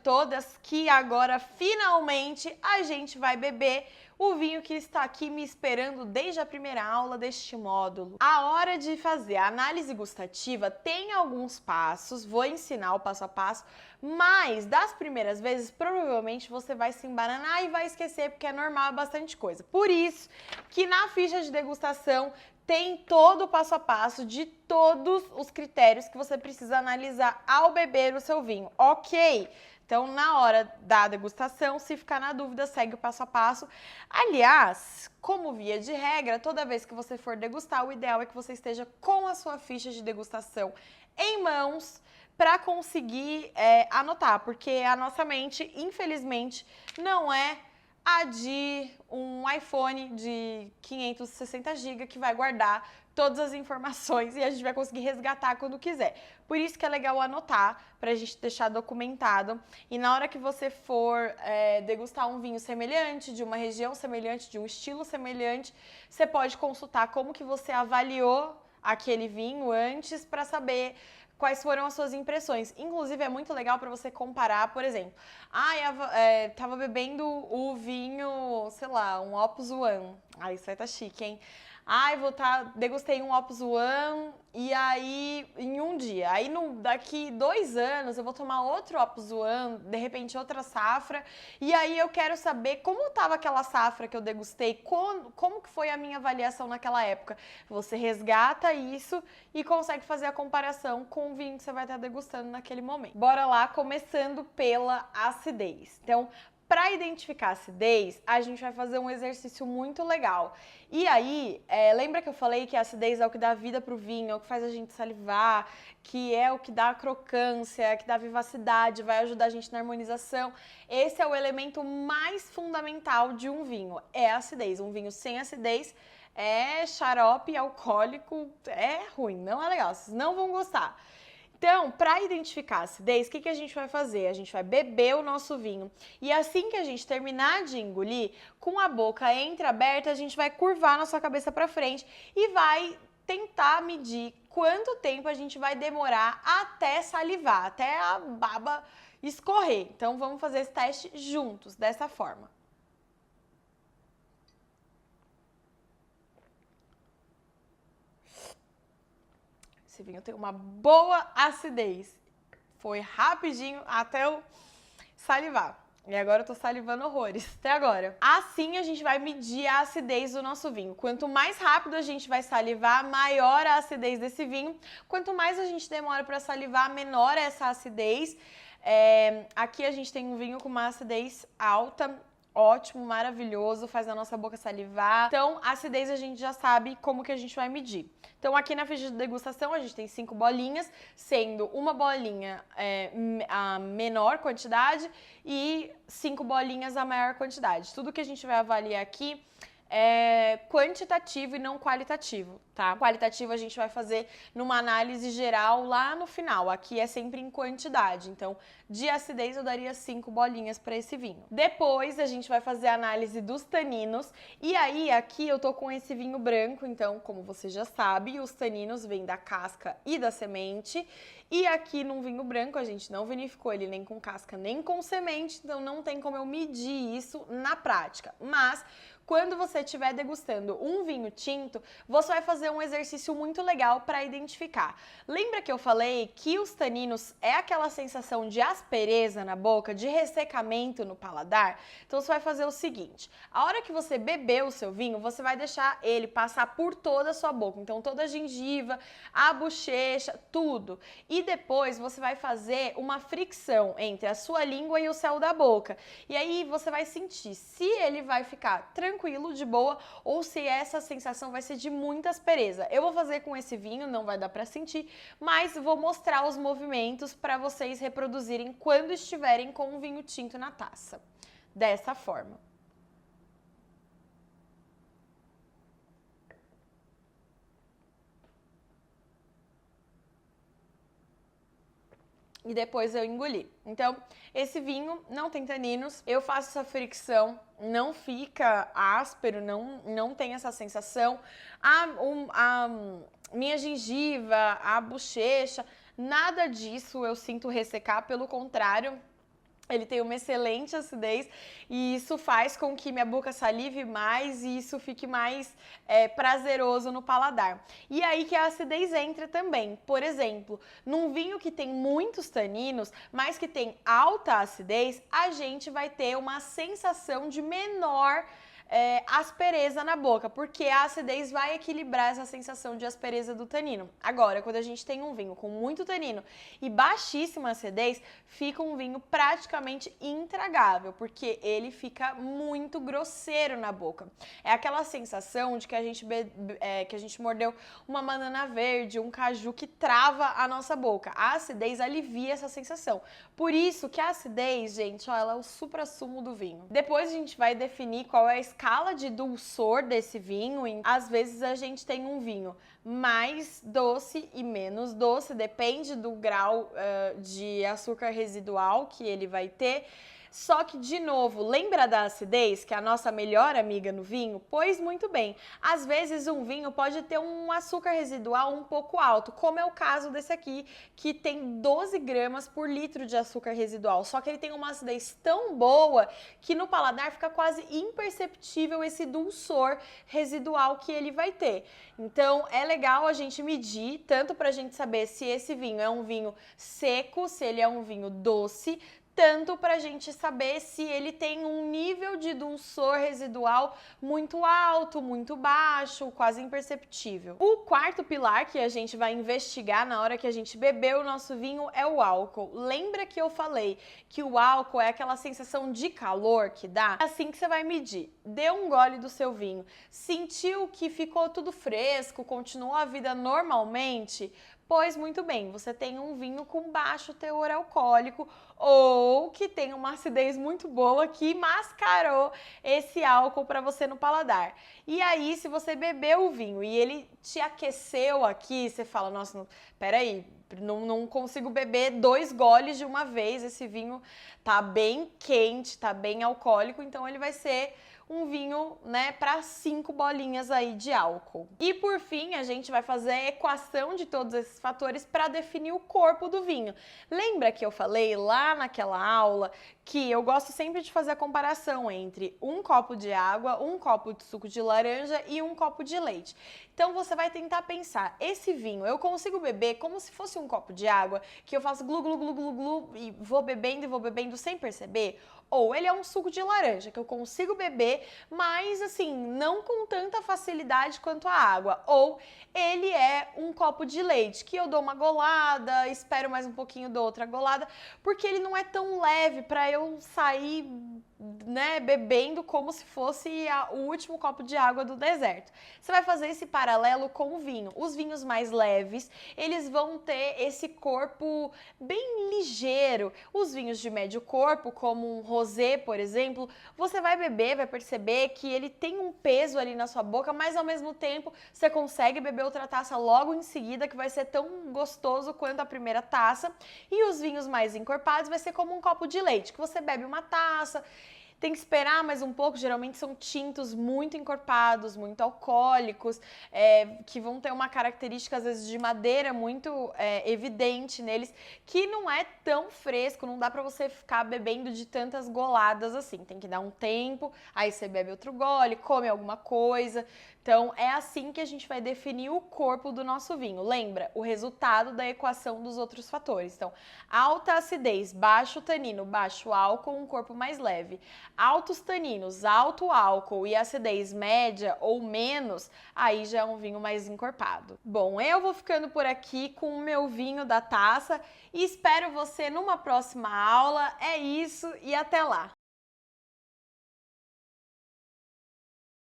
todas que agora finalmente a gente vai beber o vinho que está aqui me esperando desde a primeira aula deste módulo. A hora de fazer a análise gustativa tem alguns passos, vou ensinar o passo a passo, mas das primeiras vezes provavelmente você vai se embananar e vai esquecer, porque é normal, é bastante coisa. Por isso que na ficha de degustação tem todo o passo a passo de todos os critérios que você precisa analisar ao beber o seu vinho, ok? Então, na hora da degustação, se ficar na dúvida, segue o passo a passo. Aliás, como via de regra, toda vez que você for degustar, o ideal é que você esteja com a sua ficha de degustação em mãos para conseguir anotar, porque a nossa mente, infelizmente, não é a de um iPhone de 560 GB que vai guardar todas as informações e a gente vai conseguir resgatar quando quiser. Por isso que é legal anotar, para a gente deixar documentado. E na hora que você for degustar um vinho semelhante, de uma região semelhante, de um estilo semelhante, você pode consultar como que você avaliou aquele vinho antes para saber quais foram as suas impressões. Inclusive, é muito legal para você comparar, por exemplo, tava bebendo o vinho, sei lá, um Opus One. Isso aí tá chique, hein? Degustei um Opus One e aí em um dia. Aí daqui 2 anos eu vou tomar outro Opus One, de repente outra safra. E aí eu quero saber como estava aquela safra que eu degustei, como que foi a minha avaliação naquela época. Você resgata isso e consegue fazer a comparação com o vinho que você vai estar degustando naquele momento. Bora lá, começando pela acidez. Então, para identificar a acidez, a gente vai fazer um exercício muito legal. E aí, lembra que eu falei que a acidez é o que dá vida pro vinho, é o que faz a gente salivar, que é o que dá crocância, que dá vivacidade, vai ajudar a gente na harmonização. Esse é o elemento mais fundamental de um vinho, é a acidez. Um vinho sem acidez é xarope alcoólico, é ruim, não é legal, vocês não vão gostar. Então, para identificar a acidez, o que a gente vai fazer? A gente vai beber o nosso vinho e assim que a gente terminar de engolir, com a boca entreaberta, a gente vai curvar a nossa cabeça para frente e vai tentar medir quanto tempo a gente vai demorar até salivar, até a baba escorrer. Então, vamos fazer esse teste juntos, dessa forma. Esse vinho tem uma boa acidez. Foi rapidinho até eu salivar. E agora eu tô salivando horrores, até agora. Assim a gente vai medir a acidez do nosso vinho. Quanto mais rápido a gente vai salivar, maior a acidez desse vinho. Quanto mais a gente demora para salivar, menor é essa acidez. Aqui a gente tem um vinho com uma acidez alta, ótimo, maravilhoso, faz a nossa boca salivar. Então, a acidez a gente já sabe como que a gente vai medir. Então, aqui na ficha de degustação, a gente tem 5 bolinhas, sendo uma bolinha a menor quantidade e 5 bolinhas a maior quantidade. Tudo que a gente vai avaliar aqui é quantitativo e não qualitativo, tá? Qualitativo a gente vai fazer numa análise geral lá no final. Aqui é sempre em quantidade. Então, de acidez eu daria 5 bolinhas para esse vinho. Depois a gente vai fazer a análise dos taninos. E aí, aqui eu tô com esse vinho branco. Então, como você já sabe, os taninos vêm da casca e da semente. E aqui num vinho branco a gente não vinificou ele nem com casca nem com semente. Então, não tem como eu medir isso na prática. Mas quando você estiver degustando um vinho tinto, você vai fazer um exercício muito legal para identificar. Lembra que eu falei que os taninos é aquela sensação de aspereza na boca, de ressecamento no paladar? Então você vai fazer o seguinte, a hora que você beber o seu vinho, você vai deixar ele passar por toda a sua boca. Então toda a gengiva, a bochecha, tudo. E depois você vai fazer uma fricção entre a sua língua e o céu da boca. E aí você vai sentir se ele vai ficar tranquilo, de boa, ou se essa sensação vai ser de muita aspereza. Eu vou fazer com esse vinho, não vai dar para sentir, mas vou mostrar os movimentos para vocês reproduzirem quando estiverem com um vinho tinto na taça. Dessa forma. E depois eu engoli. Então, esse vinho não tem taninos, eu faço essa fricção, não fica áspero, não tem essa sensação. A minha gengiva, a bochecha, nada disso eu sinto ressecar, pelo contrário, Ele tem uma excelente acidez e isso faz com que minha boca salive mais e isso fique mais prazeroso no paladar. E aí que a acidez entra também. Por exemplo, num vinho que tem muitos taninos, mas que tem alta acidez, a gente vai ter uma sensação de menor aspereza na boca, porque a acidez vai equilibrar essa sensação de aspereza do tanino. Agora, quando a gente tem um vinho com muito tanino e baixíssima acidez, fica um vinho praticamente intragável, porque ele fica muito grosseiro na boca. É aquela sensação de que a gente mordeu uma banana verde, um caju que trava a nossa boca. A acidez alivia essa sensação. Por isso que a acidez, gente, ó, ela é o suprassumo do vinho. Depois a gente vai definir qual é a escala de dulçor desse vinho. Às vezes a gente tem um vinho mais doce e menos doce, depende do grau de açúcar residual que ele vai ter. Só que, de novo, lembra da acidez, que é a nossa melhor amiga no vinho? Pois muito bem, às vezes um vinho pode ter um açúcar residual um pouco alto, como é o caso desse aqui, que tem 12 gramas por litro de açúcar residual, só que ele tem uma acidez tão boa que no paladar fica quase imperceptível esse dulçor residual que ele vai ter. Então, é legal a gente medir, tanto para a gente saber se esse vinho é um vinho seco, se ele é um vinho doce, tanto para a gente saber se ele tem um nível de dulçor residual muito alto, muito baixo, quase imperceptível. O quarto pilar que a gente vai investigar na hora que a gente beber o nosso vinho é o álcool. Lembra que eu falei que o álcool é aquela sensação de calor que dá? É assim que você vai medir. Dê um gole do seu vinho, sentiu que ficou tudo fresco, continuou a vida normalmente? Pois muito bem, você tem um vinho com baixo teor alcoólico ou que tem uma acidez muito boa que mascarou esse álcool para você no paladar. E aí, se você bebeu o vinho e ele te aqueceu aqui, você fala, nossa, peraí, não consigo beber 2 goles de uma vez, esse vinho tá bem quente, tá bem alcoólico, então ele vai ser um vinho, né, para 5 bolinhas aí de álcool. E por fim, a gente vai fazer a equação de todos esses fatores para definir o corpo do vinho. Lembra que eu falei lá naquela aula que eu gosto sempre de fazer a comparação entre um copo de água, um copo de suco de laranja e um copo de leite. Então você vai tentar pensar, esse vinho eu consigo beber como se fosse um copo de água, que eu faço glu glu glu glu glu e vou bebendo sem perceber? Ou ele é um suco de laranja, que eu consigo beber, mas assim, não com tanta facilidade quanto a água. Ou ele é um copo de leite, que eu dou uma golada, espero mais um pouquinho, dou outra golada, porque ele não é tão leve para eu sair, né, bebendo como se fosse o último copo de água do deserto. Você vai fazer esse paralelo com o vinho. Os vinhos mais leves, eles vão ter esse corpo bem ligeiro. Os vinhos de médio corpo, como um rosé, por exemplo, você vai beber, vai perceber que ele tem um peso ali na sua boca, mas ao mesmo tempo você consegue beber outra taça logo em seguida, que vai ser tão gostoso quanto a primeira taça. E os vinhos mais encorpados vai ser como um copo de leite, que você bebe uma taça, tem que esperar mais um pouco, geralmente são tintos muito encorpados, muito alcoólicos, que vão ter uma característica, às vezes, de madeira muito evidente neles, que não é tão fresco, não dá pra você ficar bebendo de tantas goladas assim. Tem que dar um tempo, aí você bebe outro gole, come alguma coisa. Então, é assim que a gente vai definir o corpo do nosso vinho. Lembra? O resultado da equação dos outros fatores. Então, alta acidez, baixo tanino, baixo álcool, um corpo mais leve. Altos taninos, alto álcool e acidez média ou menos, aí já é um vinho mais encorpado. Bom, eu vou ficando por aqui com o meu vinho da taça e espero você numa próxima aula. É isso e até lá!